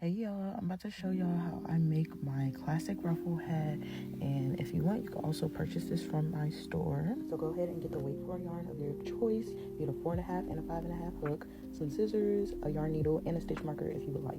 Hey y'all, I'm about to show y'all how I make my classic ruffle hat, and if you want you can also purchase this from my store. So go ahead and get the weight for a yarn of your choice. You get a 4.5 and a 5.5 hook, some scissors, a yarn needle, and a stitch marker if you would like.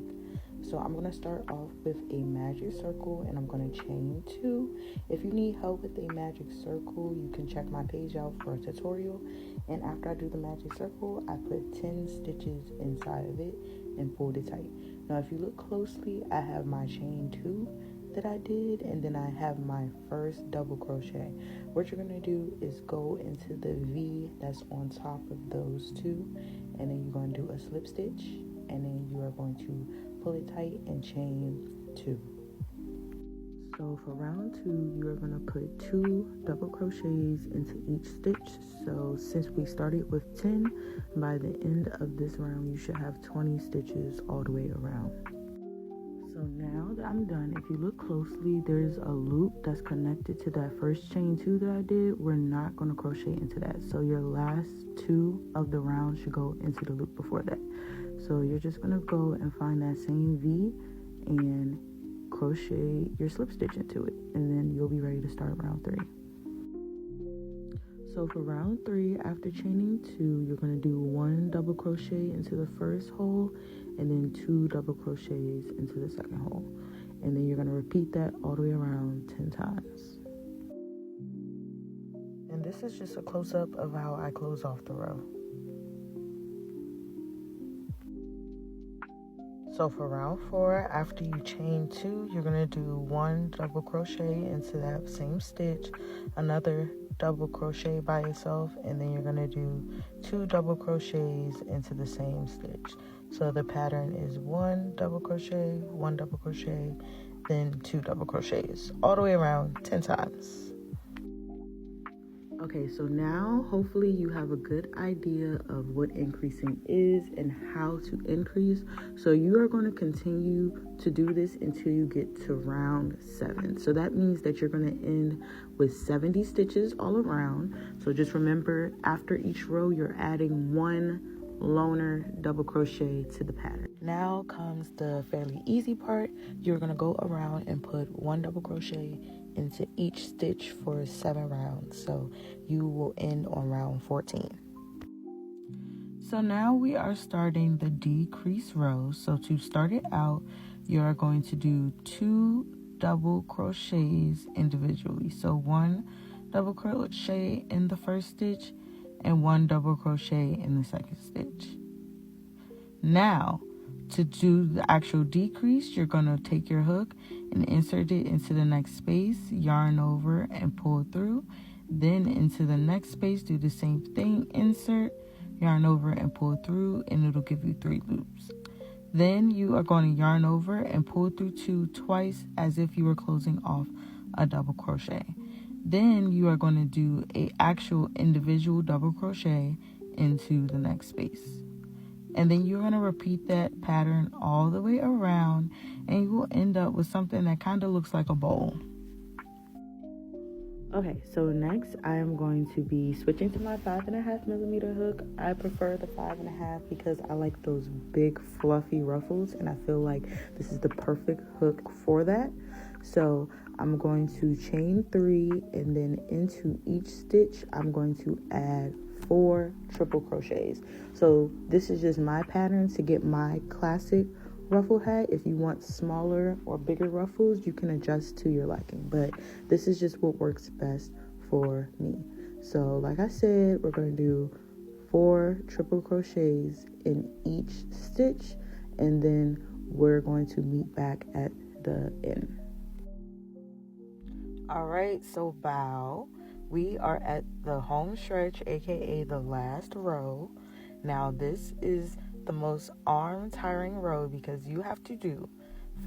So I'm going to start off with a magic circle and I'm going to chain 2. If you need help with a magic circle, you can check my page out for a tutorial. And after I do the magic circle, I put 10 stitches inside of it and pulled it tight. Now if you look closely, I have my chain 2 that I did, and then I have my first double crochet. What you're going to do is go into the V that's on top of those two, and then you're going to do a slip stitch, and then you are going to pull it tight and chain 2. So for round 2, you're going to put 2 double crochets into each stitch. So since we started with 10, by the end of this round you should have 20 stitches all the way around. So now that I'm done, if you look closely, there's a loop that's connected to that first chain 2 that I did. We're not going to crochet into that. So your last 2 of the round should go into the loop before that. So you're just going to go and find that same V and crochet your slip stitch into it, and then you'll be ready to start round 3. So for round 3, after chaining 2, you're going to do 1 double crochet into the first hole and then 2 double crochets into the second hole, and then you're going to repeat that all the way around 10 times. And this is just a close-up of how I close off the row. So for round 4, after you chain 2, you're going to do 1 double crochet into that same stitch, another double crochet by itself, and then you're going to do 2 double crochets into the same stitch. So the pattern is 1 double crochet, 1 double crochet, then 2 double crochets, all the way around 10 times. Okay, so now hopefully you have a good idea of what increasing is and how to increase. So you are going to continue to do this until you get to round 7. So that means that you're going to end with 70 stitches all around. So just remember, after each row, you're adding 1 loner double crochet to the pattern. Now comes the fairly easy part. You're going to go around and put 1 double crochet into each stitch for 7 rounds. So you will end on round 14. So now we are starting the decrease row. So to start it out, you are going to do 2 double crochets individually. So 1 double crochet in the first stitch and 1 double crochet in the second stitch. Now, to do the actual decrease, you're going to take your hook and insert it into the next space, yarn over and pull through. Then into the next space, do the same thing, insert, yarn over and pull through, and it'll give you 3 loops. Then you are going to yarn over and pull through 2 twice as if you were closing off a double crochet. Then you are going to do an actual individual double crochet into the next space. And then you're going to repeat that pattern all the way around, and you will end up with something that kind of looks like a bowl. Okay, so next I am going to be switching to my 5.5 millimeter hook. I prefer the 5.5 because I like those big fluffy ruffles, and I feel like this is the perfect hook for that. So I'm going to chain 3, and then into each stitch I'm going to add 4 triple crochets. So this is just my pattern to get my classic ruffle hat. If you want smaller or bigger ruffles, you can adjust to your liking, but this is just what works best for me. So like I said, we're going to do 4 triple crochets in each stitch, and then we're going to meet back at the end. All right, so bow. We are at the home stretch, aka the last row. Now this is the most arm-tiring row because you have to do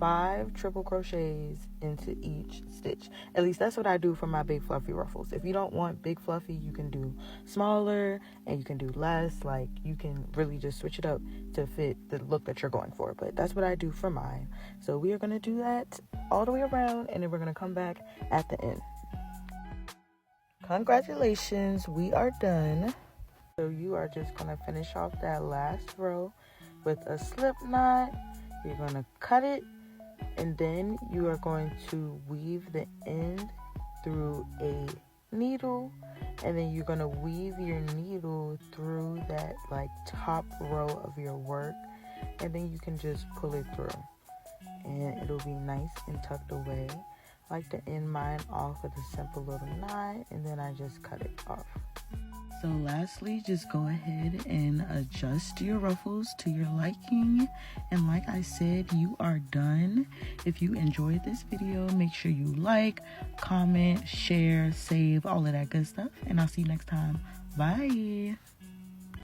5 triple crochets into each stitch. At least that's what I do for my big fluffy ruffles. If you don't want big fluffy, you can do smaller and you can do less. Like, you can really just switch it up to fit the look that you're going for. But that's what I do for mine. So we are going to do that all the way around, and then we're going to come back at the end. Congratulations, we are done. So you are just going to finish off that last row with a slip knot, You're going to cut it, and then you are going to weave the end through a needle, and then you're going to weave your needle through that like top row of your work, and then you can just pull it through, and it'll be nice and tucked away. I like to end mine off with a simple little knot, and then I just cut it off. So lastly, just go ahead and adjust your ruffles to your liking. And like I said, you are done. If you enjoyed this video, make sure you like, comment, share, save, all of that good stuff. And I'll see you next time. Bye.